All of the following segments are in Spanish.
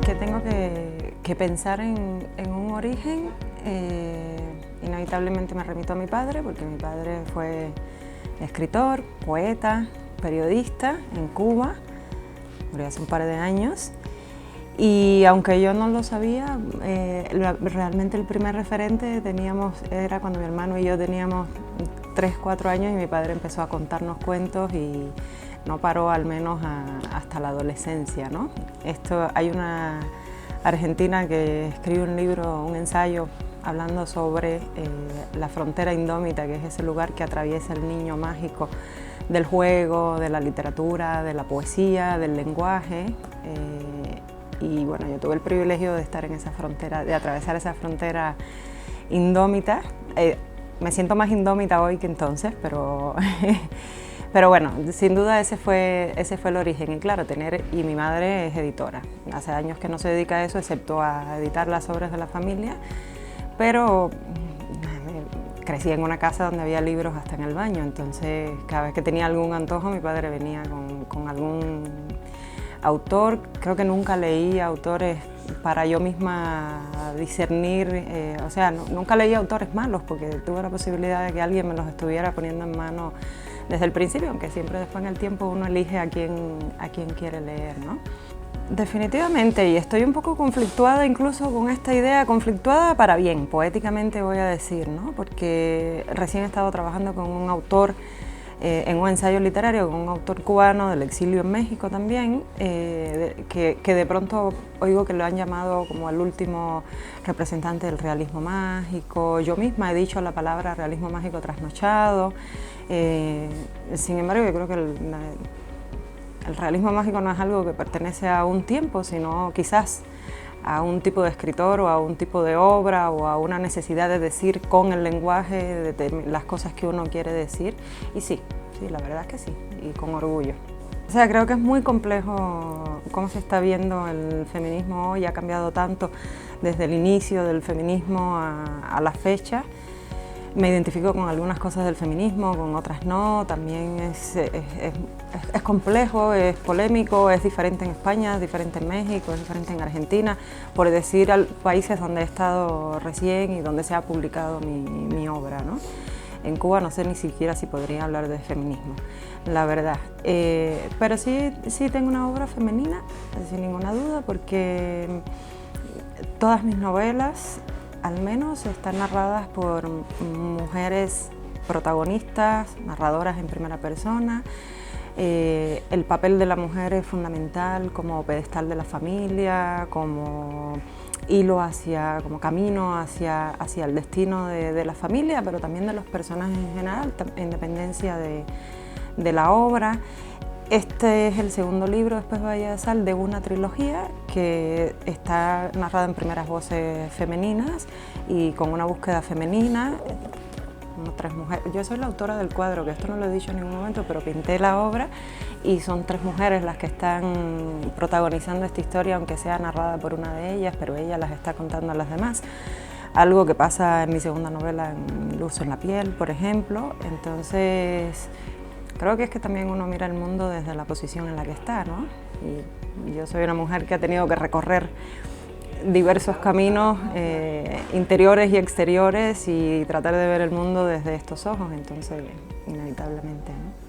que tengo que pensar en un origen, inevitablemente me remito a mi padre, porque mi padre fue escritor, poeta, periodista en Cuba, murió hace un par de años. Y aunque yo no lo sabía, realmente el primer referente era cuando mi hermano y yo teníamos 3, 4 años y mi padre empezó a contarnos cuentos y no paró al menos hasta la adolescencia, ¿no? Hay una argentina que escribe un libro, un ensayo, hablando sobre la frontera indómita, que es ese lugar que atraviesa el niño mágico del juego, de la literatura, de la poesía, del lenguaje. Y bueno, yo tuve el privilegio de estar en esa frontera, de atravesar esa frontera indómita. Me siento más indómita hoy que entonces, pero bueno, sin duda ese fue el origen. Y claro, y mi madre es editora. Hace años que no se dedica a eso, excepto a editar las obras de la familia, pero crecí en una casa donde había libros hasta en el baño, entonces cada vez que tenía algún antojo mi padre venía con algún autor. Creo que nunca leí autores para yo misma discernir, nunca leí autores malos porque tuve la posibilidad de que alguien me los estuviera poniendo en mano desde el principio, aunque siempre después en el tiempo uno elige a quién quiere leer, ¿no? Definitivamente, y estoy un poco conflictuada incluso con esta idea, conflictuada para bien, poéticamente voy a decir, ¿no? Porque recién he estado trabajando con un autor en un ensayo literario con un autor cubano del exilio en México también, que de pronto oigo que lo han llamado como el último representante del realismo mágico. Yo misma he dicho la palabra realismo mágico trasnochado. Sin embargo, yo creo que el realismo mágico no es algo que pertenece a un tiempo, sino quizás a un tipo de escritor o a un tipo de obra o a una necesidad de decir con el lenguaje las cosas que uno quiere decir. Y sí, la verdad es que sí, y con orgullo. O sea, creo que es muy complejo cómo se está viendo el feminismo hoy, ha cambiado tanto desde el inicio del feminismo a la fecha. Me identifico con algunas cosas del feminismo, con otras no, también es complejo, es polémico, es diferente en España, es diferente en México, es diferente en Argentina, por decir países donde he estado recién y donde se ha publicado mi obra, ¿no? En Cuba no sé ni siquiera si podría hablar de feminismo, la verdad. Pero sí tengo una obra femenina, sin ninguna duda, porque todas mis novelas al menos están narradas por mujeres protagonistas, narradoras en primera persona. El papel de la mujer es fundamental como pedestal de la familia, como hilo como camino hacia el destino de la familia, pero también de los personajes en general, en dependencia de la obra. Este es el segundo libro, Después de Bahía de Sal, de una trilogía que está narrada en primeras voces femeninas y con una búsqueda femenina. 3 mujeres. Yo soy la autora del cuadro, que esto no lo he dicho en ningún momento, pero pinté la obra y son 3 mujeres las que están protagonizando esta historia, aunque sea narrada por una de ellas, pero ella las está contando a las demás. Algo que pasa en mi segunda novela, en Luz en la piel, por ejemplo. Entonces, creo que es que también uno mira el mundo desde la posición en la que está, ¿no? Y yo soy una mujer que ha tenido que recorrer diversos caminos interiores y exteriores y tratar de ver el mundo desde estos ojos, entonces inevitablemente, ¿no?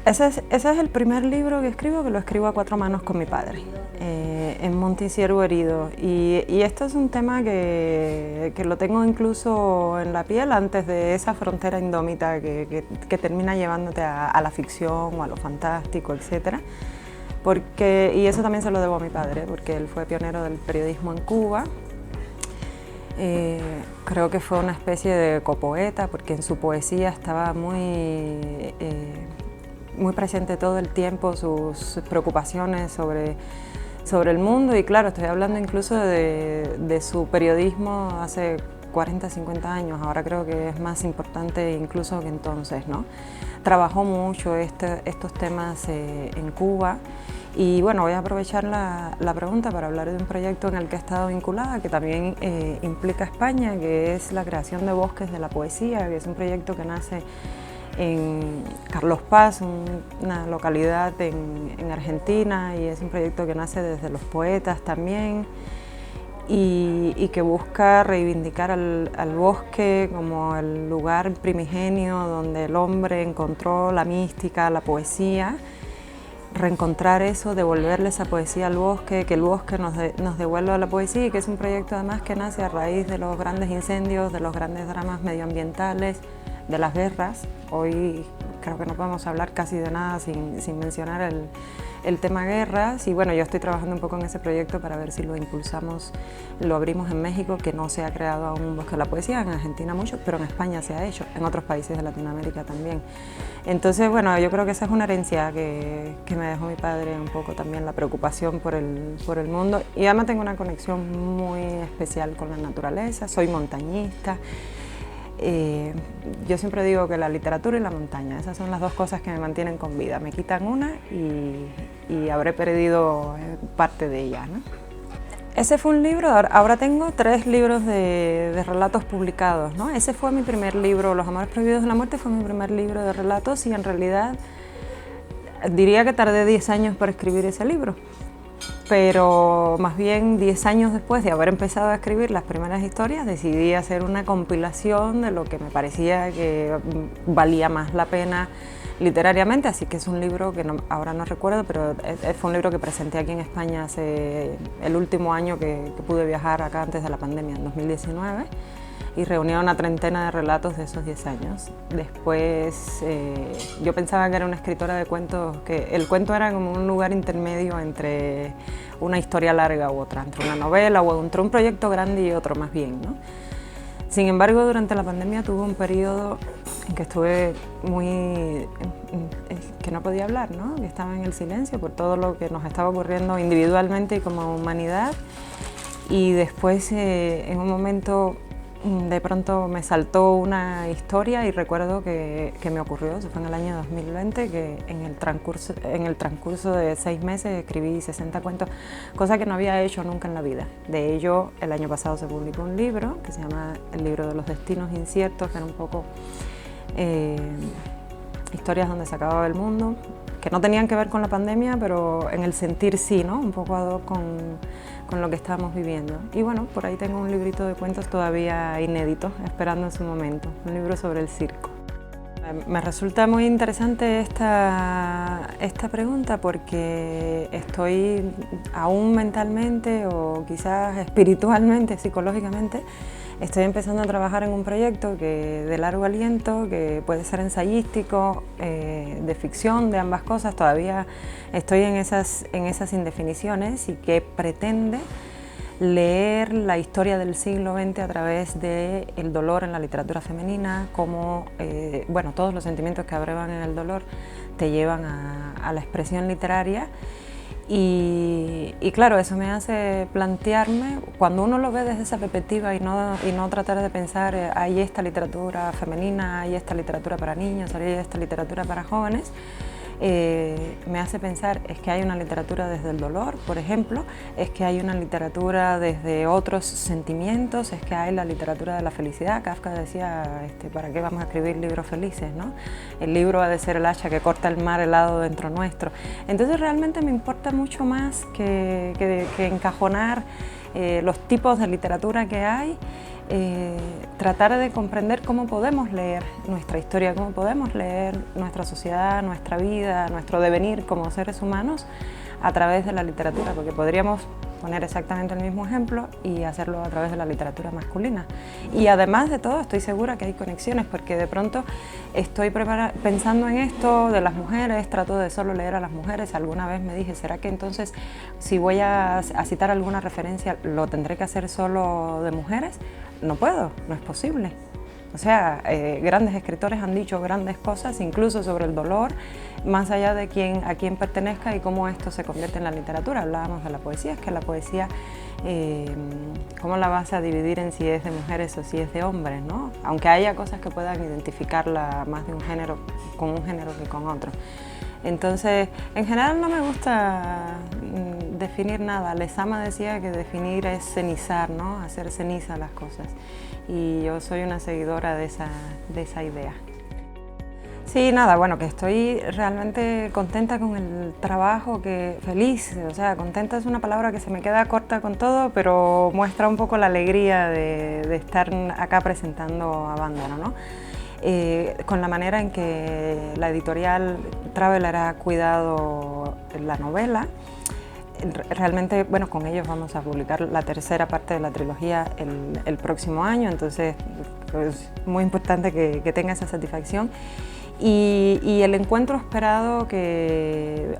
Ese es el primer libro que lo escribo a 4 manos con mi padre, en Monticiervo herido, y esto es un tema que lo tengo incluso en la piel antes de esa frontera indómita que termina llevándote a la ficción o a lo fantástico, etcétera. Y eso también se lo debo a mi padre, porque él fue pionero del periodismo en Cuba. Creo que fue una especie de copoeta, porque en su poesía estaba muy presente todo el tiempo sus preocupaciones sobre el mundo. Y claro, estoy hablando incluso de su periodismo hace 40, 50 años, ahora creo que es más importante incluso que entonces, ¿no? Trabajó mucho estos temas en Cuba. Y bueno, voy a aprovechar la pregunta para hablar de un proyecto en el que he estado vinculada, que también implica España, que es la creación de bosques de la poesía, que es un proyecto que nace en Carlos Paz, una localidad en Argentina, y es un proyecto que nace desde los poetas también y que busca reivindicar al bosque como el lugar primigenio donde el hombre encontró la mística, la poesía, reencontrar eso, devolverle esa poesía al bosque, que el bosque nos devuelva la poesía, y que es un proyecto además que nace a raíz de los grandes incendios, de los grandes dramas medioambientales, de las guerras. Hoy creo que no podemos hablar casi de nada sin mencionar el tema guerras, y bueno, yo estoy trabajando un poco en ese proyecto para ver si lo impulsamos, lo abrimos en México, que no se ha creado aún un bosque de la poesía, en Argentina mucho, pero en España se ha hecho, en otros países de Latinoamérica también. Entonces, bueno, yo creo que esa es una herencia que me dejó mi padre, un poco también la preocupación por el mundo, y además tengo una conexión muy especial con la naturaleza, soy montañista. Yo siempre digo que la literatura y la montaña, esas son las dos cosas que me mantienen con vida. Me quitan una y habré perdido parte de ella, ¿no? Ese fue un libro, ahora tengo 3 libros de relatos publicados, ¿no? Ese fue mi primer libro, Los amores prohibidos de la muerte, fue mi primer libro de relatos, y en realidad diría que tardé 10 años para escribir ese libro. Pero más bien 10 años después de haber empezado a escribir las primeras historias, decidí hacer una compilación de lo que me parecía que valía más la pena literariamente, así que es un libro que ahora no recuerdo, pero fue un libro que presenté aquí en España hace el último año que pude viajar acá antes de la pandemia, en 2019, y reunía una treintena de relatos de esos 10 años. Después yo pensaba que era una escritora de cuentos, que el cuento era como un lugar intermedio entre una historia larga u otra, entre una novela o entre un proyecto grande y otro más bien, ¿no? Sin embargo, durante la pandemia tuve un periodo en que estuve que no podía hablar, ¿no? Que estaba en el silencio por todo lo que nos estaba ocurriendo individualmente y como humanidad, y después en un momento de pronto me saltó una historia, y recuerdo que me ocurrió, eso fue en el año 2020, que en el transcurso de 6 meses escribí 60 cuentos, cosa que no había hecho nunca en la vida. De ello, el año pasado se publicó un libro que se llama El libro de los destinos inciertos, que era un poco historias donde se acababa el mundo, que no tenían que ver con la pandemia, pero en el sentir sí, ¿no? Un poco ad hoc con lo que estábamos viviendo. Y bueno, por ahí tengo un librito de cuentos todavía inédito, esperando en su momento, un libro sobre el circo. Me resulta muy interesante esta pregunta, porque estoy aún mentalmente o quizás espiritualmente, psicológicamente, estoy empezando a trabajar en un proyecto de largo aliento, que puede ser ensayístico, de ficción, de ambas cosas. Todavía estoy en esas indefiniciones, y que pretende leer la historia del siglo XX a través del dolor en la literatura femenina, como bueno, todos los sentimientos que abrevan en el dolor te llevan a la expresión literaria. Y claro, eso me hace plantearme, cuando uno lo ve desde esa perspectiva y no tratar de pensar, hay esta literatura femenina, hay esta literatura para niños, hay esta literatura para jóvenes, me hace pensar, es que hay una literatura desde el dolor, por ejemplo, es que hay una literatura desde otros sentimientos, es que hay la literatura de la felicidad. Kafka decía, ¿para qué vamos a escribir libros felices, ¿no? El libro ha de ser el hacha que corta el mar helado dentro nuestro. Entonces realmente me importa mucho más que encajonar los tipos de literatura que hay, tratar de comprender cómo podemos leer nuestra historia, cómo podemos leer nuestra sociedad, nuestra vida, nuestro devenir como seres humanos a través de la literatura, porque podríamos poner exactamente el mismo ejemplo y hacerlo a través de la literatura masculina. Y además de todo, estoy segura que hay conexiones, porque de pronto estoy pensando en esto de las mujeres, trato de solo leer a las mujeres. Alguna vez me dije, ¿será que entonces si voy a citar alguna referencia lo tendré que hacer solo de mujeres? No puedo, no es posible. O sea, grandes escritores han dicho grandes cosas, incluso sobre el dolor, más allá de a quién pertenezca y cómo esto se convierte en la literatura. Hablábamos de la poesía, es que la poesía, ¿cómo la vas a dividir en si es de mujeres o si es de hombres, ¿no? Aunque haya cosas que puedan identificarla más de un género con un género que con otro. Entonces, en general no me gusta definir nada. Lezama decía que definir es cenizar, ¿no? Hacer ceniza las cosas. Y yo soy una seguidora de esa idea. Sí, nada, bueno, que estoy realmente contenta con el trabajo, feliz, o sea, contenta es una palabra que se me queda corta con todo, pero muestra un poco la alegría de estar acá presentando a Vándaro, ¿no? Con la manera en que la editorial Traveller ha cuidado la novela. Realmente, bueno, con ellos vamos a publicar la tercera parte de la trilogía el próximo año, entonces es muy importante que tenga esa satisfacción. Y el encuentro esperado,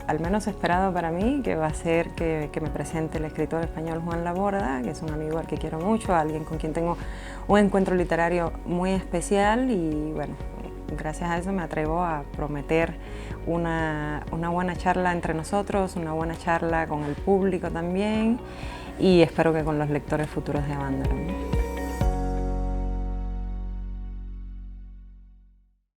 al menos esperado para mí, que va a ser que me presente el escritor español Juan Laborda, que es un amigo al que quiero mucho, alguien con quien tengo un encuentro literario muy especial y bueno, gracias a eso me atrevo a prometer una buena charla entre nosotros, una buena charla con el público también y espero que con los lectores futuros de Vándaro.